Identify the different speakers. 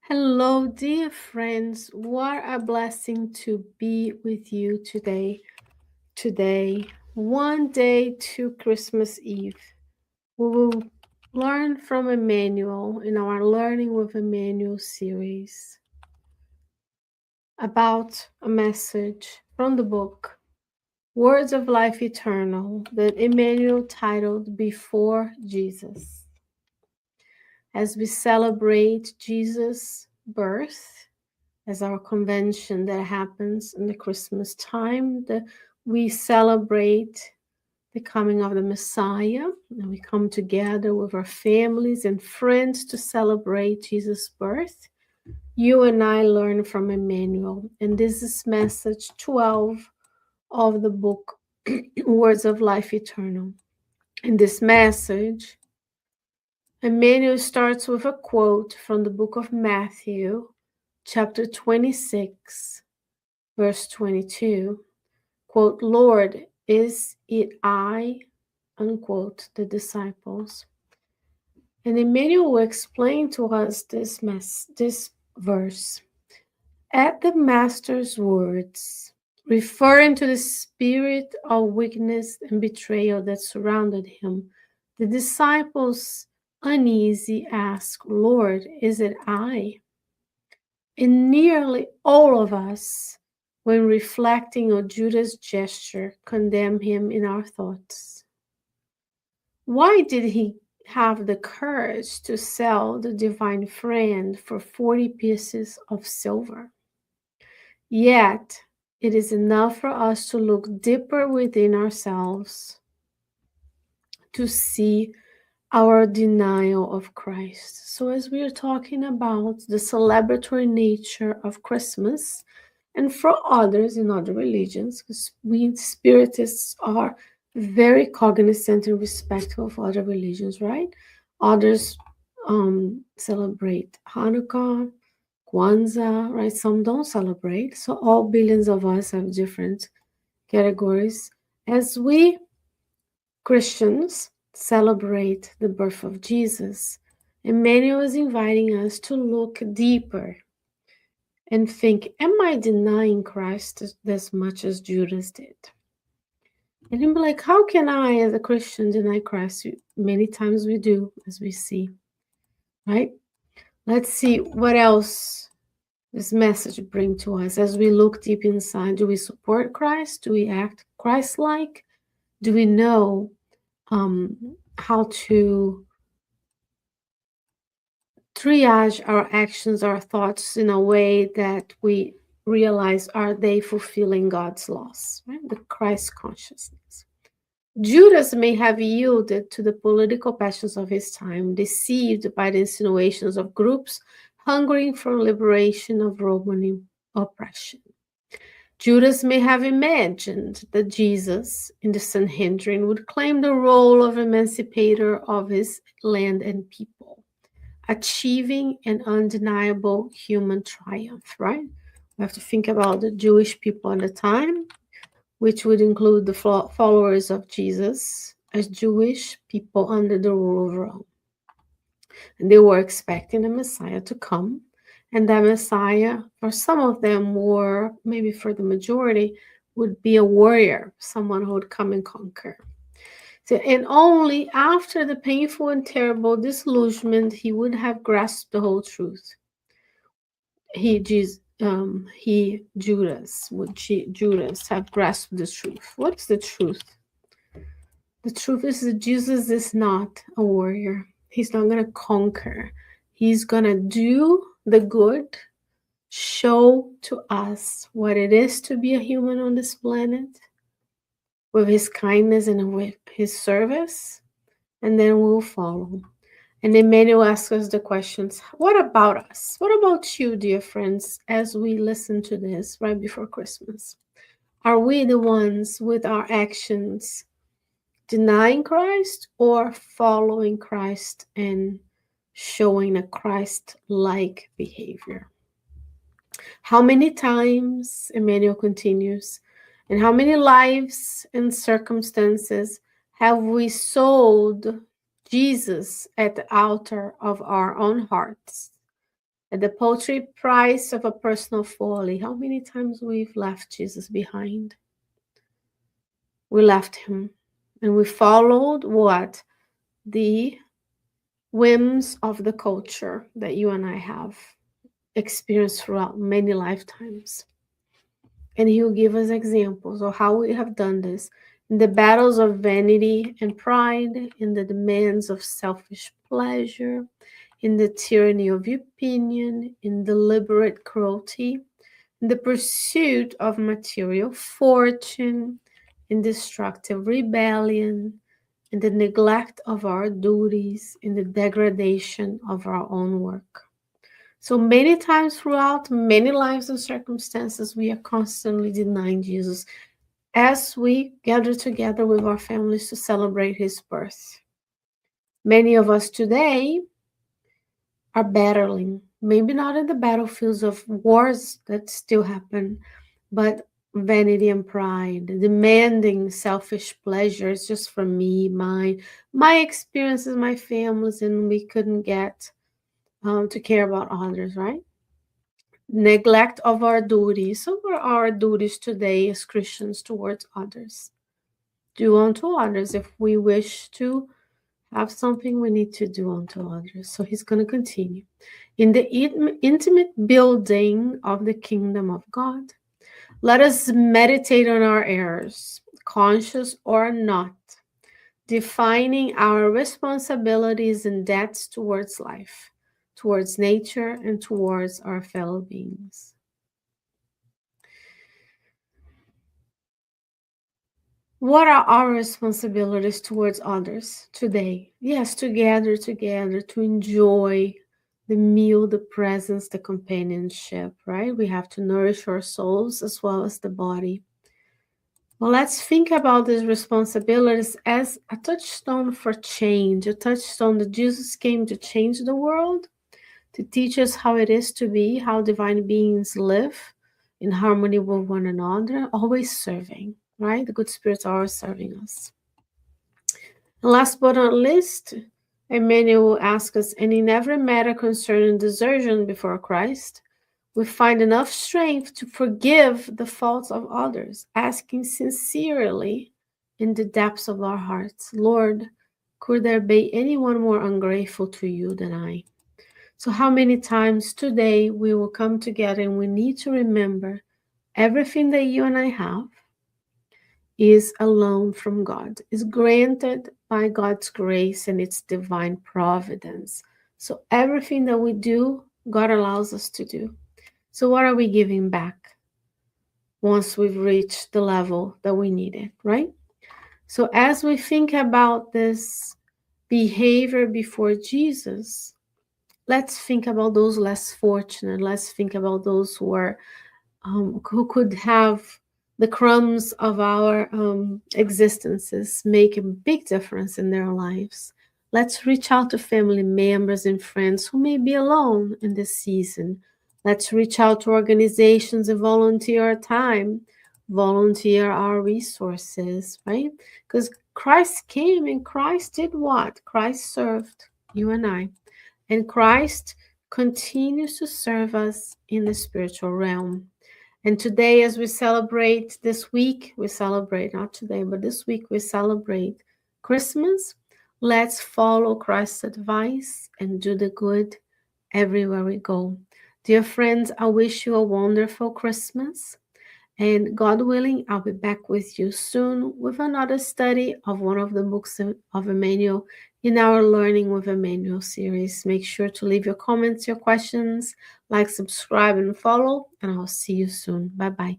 Speaker 1: Hello, dear friends. What a blessing to be with you today. One day to Christmas Eve, we will learn from Emmanuel in our Learning with Emmanuel series about a message from the book Words of Life Eternal that Emmanuel titled Before Jesus. As we celebrate Jesus' birth, as our convention that happens in the Christmas time, that we celebrate the coming of the Messiah, and we come together with our families and friends to celebrate Jesus' birth. You and I learn from Emmanuel, and this is message 12 of the book Words of Life Eternal. In this message, Emmanuel starts with a quote from the book of Matthew, chapter 26, verse 22. Quote, Lord, is it I? Unquote, the disciples. And Emmanuel will explain to us this verse. At the Master's words, referring to the spirit of weakness and betrayal that surrounded him, the disciples uneasy ask, Lord, is it I? And nearly all of us, when reflecting on Judas' gesture, condemn him in our thoughts. Why did he have the courage to sell the divine friend for 40 pieces of silver? Yet, it is enough for us to look deeper within ourselves to see our denial of Christ. So as we are talking about the celebratory nature of Christmas, and for others in other religions, because we Spiritists are very cognizant and respectful of other religions, right? Others celebrate Hanukkah, Kwanzaa, right? Some don't celebrate. So all billions of us have different categories. As we Christians celebrate the birth of Jesus, Emmanuel is inviting us to look deeper and think, am I denying Christ as much as Judas did? And he'll be like, how can I, as a Christian, deny Christ? Many times we do, as we see, right? Let's see what else this message brings to us as we look deep inside. Do we support Christ? Do we act Christ-like? Do we know how to triage our actions, our thoughts in a way that we realize, are they fulfilling God's laws, right? The Christ consciousness. Judas may have yielded to the political passions of his time, deceived by the insinuations of groups hungering for liberation of Roman oppression. Judas may have imagined that Jesus, in the Sanhedrin, would claim the role of emancipator of his land and people, achieving an undeniable human triumph, right? We have to think about the Jewish people at the time, which would include the followers of Jesus as Jewish people under the rule of Rome. And they were expecting the Messiah to come. And that Messiah, for some of them, or maybe for the majority, would be a warrior, someone who would come and conquer. So, and only after the painful and terrible disillusionment, he would have grasped the whole truth. Judas have grasped the truth. What is the truth? The truth is that Jesus is not a warrior. He's not going to conquer. He's going to do the good, show to us what it is to be a human on this planet with his kindness and with his service, and then we'll follow. And Emmanuel asks us the questions, what about us? What about you, dear friends, as we listen to this right before Christmas? Are we the ones with our actions denying Christ or following Christ and showing a Christ-like behavior? How many times, Emmanuel continues, and how many lives and circumstances have we sold Jesus at the altar of our own hearts At the paltry price of a personal folly, how many times we've left Jesus behind? We left him and we followed what? The whims of the culture that you and I have experienced throughout many lifetimes. And he will give us examples of how we have done this in the battles of vanity and pride, in the demands of selfish pleasure, in the tyranny of opinion, in deliberate cruelty, in the pursuit of material fortune, in destructive rebellion, in the neglect of our duties, in the degradation of our own work. So many times throughout many lives and circumstances, we are constantly denying Jesus as we gather together with our families to celebrate his birth. Many of us today are battling, maybe not in the battlefields of wars that still happen, but vanity and pride, demanding selfish pleasures just for me, my experiences, my families, and we couldn't get to care about others, right? Neglect of our duties. So what are our duties today as Christians towards others? Do unto others. If we wish to have something, we need to do unto others. So he's going to continue. In the intimate building of the kingdom of God, let us meditate on our errors, conscious or not, defining our responsibilities and debts towards life, towards nature, and towards our fellow beings. What are our responsibilities towards others today? Yes, to gather together, to enjoy the meal, the presence, the companionship, right? We have to nourish our souls as well as the body. Well, let's think about these responsibilities as a touchstone for change, a touchstone that Jesus came to change the world, to teach us how it is to be, how divine beings live in harmony with one another, always serving, right? The good spirits are always serving us. And last but not least, Emmanuel asks us, and in every matter concerning desertion before Christ, we find enough strength to forgive the faults of others, asking sincerely in the depths of our hearts, Lord, could there be anyone more ungrateful to you than I? So how many times today we will come together and we need to remember everything that you and I have is a loan from God, is granted by God's grace and its divine providence. So everything that we do, God allows us to do. So what are we giving back once we've reached the level that we needed, right? So as we think about this behavior before Jesus, let's think about those less fortunate. Let's think about those who could have the crumbs of our existences make a big difference in their lives. Let's reach out to family members and friends who may be alone in this season. Let's reach out to organizations and volunteer our time, volunteer our resources, right? Because Christ came and Christ did what? Christ served you and I. And Christ continues to serve us in the spiritual realm. And today, as we celebrate this week, we celebrate, not today, but this week, we celebrate Christmas. Let's follow Christ's advice and do the good everywhere we go. Dear friends, I wish you a wonderful Christmas. And God willing, I'll be back with you soon with another study of one of the books of Emmanuel in our Learning with Emmanuel series. Make sure to leave your comments, your questions, like, subscribe, and follow, and I'll see you soon. Bye-bye.